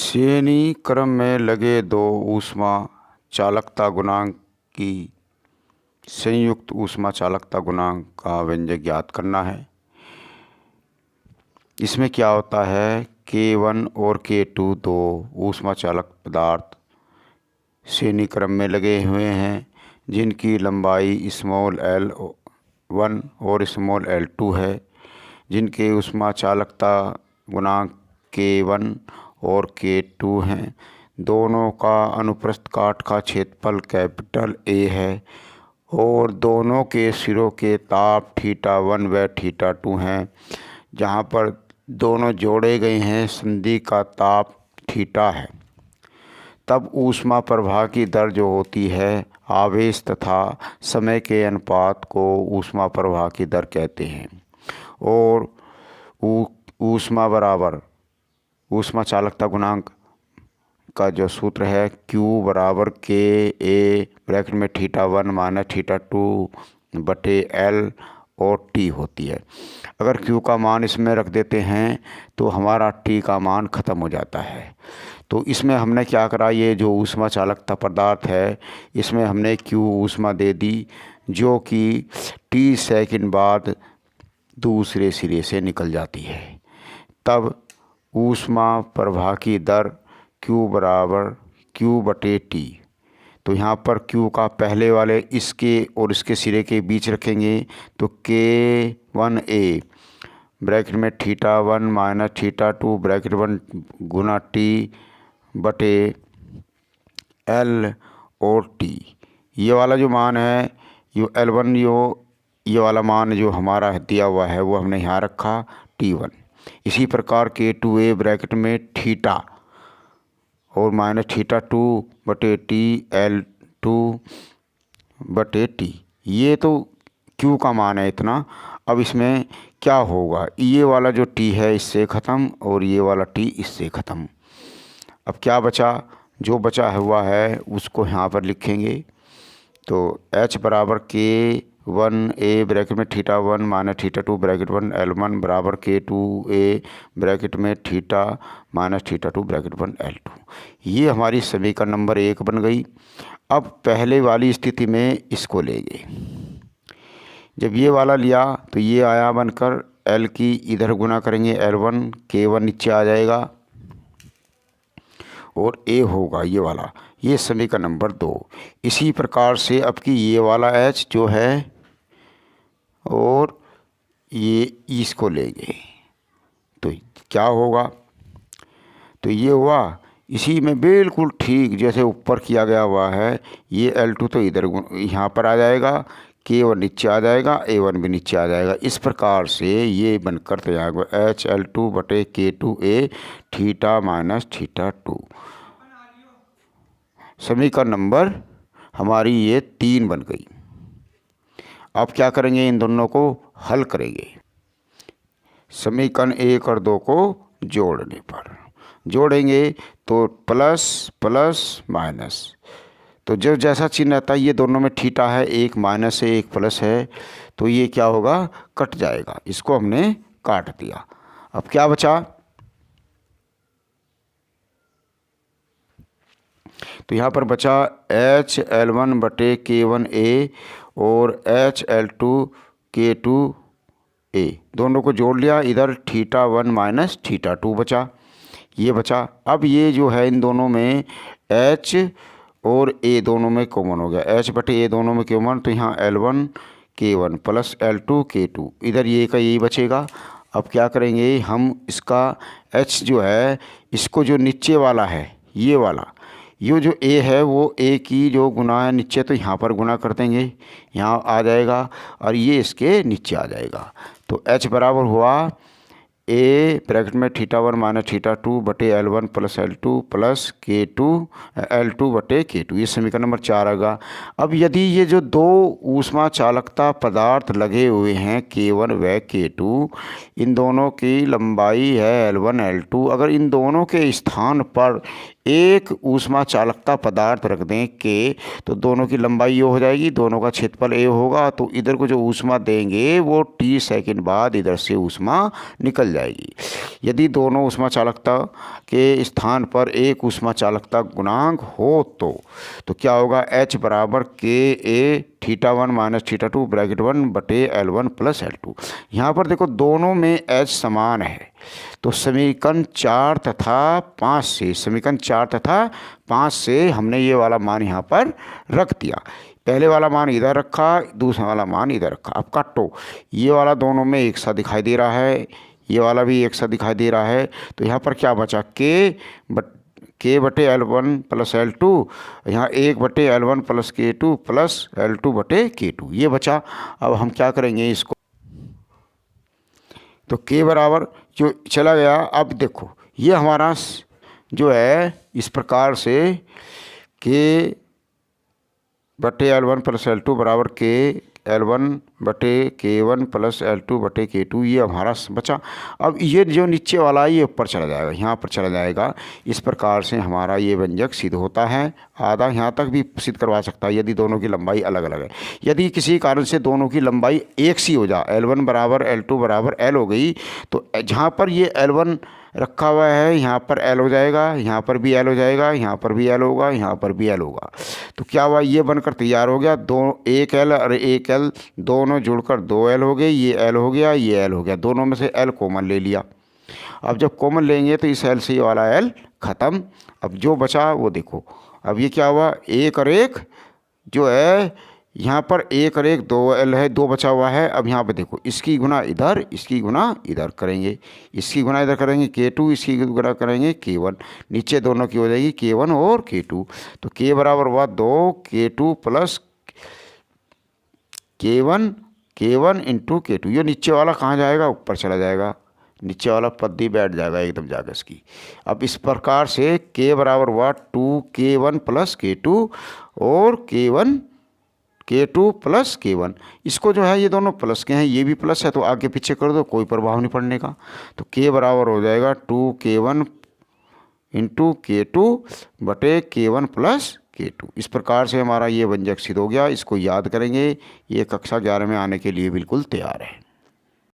श्रेणी क्रम में लगे दो ऊष्मा चालकता गुणांक की संयुक्त ऊष्मा चालकता गुणांक का व्यंजक ज्ञात करना है। इसमें क्या होता है, K1 और K2 दो ऊष्मा चालक पदार्थ श्रेणी क्रम में लगे हुए हैं, जिनकी लंबाई स्मॉल l1 और स्मॉल l2 है, जिनके ऊष्मा चालकता गुणांक K1 और K2 हैं। दोनों का अनुप्रस्थ काट का क्षेत्रफल कैपिटल A है और दोनों के सिरों के ताप θ1 व θ2 हैं। जहाँ पर दोनों जोड़े गए हैं, संधि का ताप थीटा है। तब ऊष्मा प्रवाह की दर जो होती है, आवेश तथा समय के अनुपात को ऊष्मा प्रवाह की दर कहते हैं। और ऊष्मा बराबर ऊष्मा चालकता गुणांक का जो सूत्र है, Q बराबर KA ब्रैकेट में θ1 माइनस θ2 बटे L और T होती है। अगर Q का मान इसमें रख देते हैं तो हमारा T का मान ख़त्म हो जाता है। तो इसमें हमने क्या करा, ये जो ऊष्मा चालकता पदार्थ है, इसमें हमने Q ऊष्मा दे दी, जो कि T सेकंड बाद दूसरे सिरे से निकल जाती है। तब ऊष्मा प्रवाह की दर Q बराबर Q बटे T। तो यहाँ पर Q का पहले वाले इसके और इसके सिरे के बीच रखेंगे तो K1A ब्रैकेट में θ1 माइनस θ2 ब्रैकेट 1 गुना T बटे L और T। ये वाला जो मान है, ये L1 ये वाला मान जो हमारा दिया हुआ है वो हमने यहाँ रखा T1। इसी प्रकार K2A ब्रैकेट में θ और माइनस θ2 बटे T L2 बटे T। ये तो Q का मान है इतना। अब इसमें क्या होगा, ये वाला जो T है इससे ख़त्म और ये वाला T इससे ख़त्म। अब क्या बचा, जो बचा हुआ है उसको यहाँ पर लिखेंगे। तो H बराबर K1A ब्रैकेट में θ1 माइनस θ2 ब्रैकेट 1 L1 बराबर K2A ब्रैकेट में θ माइनस θ2 ब्रैकेट 1 L2। ये हमारी समीकरण नंबर 1 बन गई। अब पहले वाली स्थिति में इसको लेंगे। जब ये वाला लिया तो ये आया बनकर L की इधर गुना करेंगे L1, K1 नीचे आ जाएगा और A होगा ये वाला। ये समीकरण नंबर 2। इसी प्रकार से अब की ये वाला H जो है और ये इसको लेंगे तो क्या होगा, तो ये हुआ इसी में बिल्कुल ठीक जैसे ऊपर किया गया हुआ है। ये L2 तो इधर यहाँ पर आ जाएगा, K1 नीचे आ जाएगा, A1 भी नीचे आ जाएगा। इस प्रकार से ये बनकर तैयार हुआ HL2 बटे K2A θ माइनस θ2। समीकरण नंबर हमारी ये 3 बन गई। अब क्या करेंगे, इन दोनों को हल करेंगे। समीकरण 1 और 2 को जोड़ने पर जोड़ेंगे तो प्लस प्लस माइनस, तो जो जैसा चिन्ह रहता है, ये दोनों में θ है, एक माइनस है एक प्लस है, तो ये क्या होगा, कट जाएगा। इसको हमने काट दिया। अब क्या बचा, तो यहाँ पर बचा HL1 बटे K1A और HL2 K2A, दोनों को जोड़ लिया। इधर θ1 माइनस θ2 बचा, ये बचा। अब ये जो है इन दोनों में H और A दोनों में कॉमन हो गया, H बटे A दोनों में कॉमन, तो यहाँ L1 K1 plus L2 K2, इधर ये का यही बचेगा। अब क्या करेंगे हम, इसका H जो है, इसको जो नीचे वाला है ये वाला, ये जो A है वो A की जो गुना है नीचे, तो यहाँ पर गुना कर देंगे, यहाँ आ जाएगा और ये इसके नीचे आ जाएगा। तो H बराबर हुआ A ब्रैकेट में θ1 माइनस θ2 बटे L1 plus L2 plus L2 बटे K2। ये समीकरण नंबर 4 आएगा। अब यदि ये जो दो ऊष्मा चालकता पदार्थ लगे हुए हैं K1 व K2, इन दोनों की लंबाई है L1 L2, अगर इन दोनों के स्थान पर एक ऊष्मा चालकता पदार्थ रख दें K, तो दोनों की लंबाई ये हो जाएगी, दोनों का क्षेत्रफल A होगा। तो इधर को जो ऊष्मा देंगे वो T सेकंड बाद इधर से ऊष्मा निकल जाएगी। जाएगी। यदि दोनों ऊष्मा चालकता के स्थान पर एक ऊष्मा चालकता गुणांक हो तो क्या होगा, H बराबर के ए थीटा 1 माइनस थीटा 2 ब्रैकेट 1 बटे L1 प्लस L2। यहाँ पर देखो दोनों में H समान है, तो समीकरण 4 तथा 5 से हमने ये वाला मान यहाँ पर रख दिया। पहले वाला मान इधर रखा, दूसरा वाला मान इधर रखा। अब काटो, ये वाला दोनों में एक सा दिखाई दे रहा है, ये वाला भी एक सा दिखाई दे रहा है, तो यहाँ पर क्या बचा, के बटे L1 प्लस L2, यहाँ 1 बटे L1 plus K2 plus L2 बटे K2 ये बचा। अब हम क्या करेंगे इसको, तो K बराबर जो चला गया। अब देखो ये हमारा जो है इस प्रकार से K बटे L1 प्लस L2 बराबर के L1 बटे K1 प्लस L2 बटे K2 ये हमारा बचा। अब ये जो नीचे वाला ये ऊपर चला जाएगा, यहाँ पर चला जाएगा। इस प्रकार से हमारा ये व्यंजक सिद्ध होता है। आधा यहाँ तक भी सिद्ध करवा सकता है यदि दोनों की लंबाई अलग अलग है। यदि किसी कारण से दोनों की लंबाई एक सी हो जाए, L1 बराबर L2 बराबर L हो गई, तो जहाँ पर ये L1 रखा हुआ है यहाँ पर L हो जाएगा, यहाँ पर भी L हो जाएगा, यहाँ पर भी L होगा, यहाँ पर भी L होगा। तो क्या हुआ, ये बनकर तैयार हो गया। एक L और एक L दोनों जुड़कर 2L हो गए। ये L हो गया, ये L हो गया, दोनों में से L कॉमन ले लिया। अब जब कॉमन लेंगे तो इस L से ये वाला L ख़त्म। अब जो बचा वो देखो, अब ये क्या हुआ, एक और एक जो है यहाँ पर एक और एक 2L है, 2 बचा हुआ है। अब यहाँ पे देखो इसकी गुना इधर, इसकी गुना इधर करेंगे, इसकी गुना इधर करेंगे K2, इसकी गुना करेंगे K1, नीचे दोनों की हो जाएगी K1 और K2। तो K बराबर हुआ 2 K2 plus K1 into K2। ये नीचे वाला कहाँ जाएगा, ऊपर चला जाएगा, नीचे वाला पद ही बैठ जाएगा एकदम जाकर इसकी। अब इस प्रकार से K बराबर हुआ 2K1 प्लस K2 और K2 प्लस K1। इसको जो है ये दोनों प्लस के हैं, ये भी प्लस है तो आगे पीछे कर दो, कोई प्रभाव नहीं पड़ने का। तो K बराबर हो जाएगा 2K1 इंटू K2 बटे K1 प्लस K2। इस प्रकार से हमारा ये व्यंजक सिद्ध हो गया। इसको याद करेंगे, ये कक्षा 11 में आने के लिए बिल्कुल तैयार है।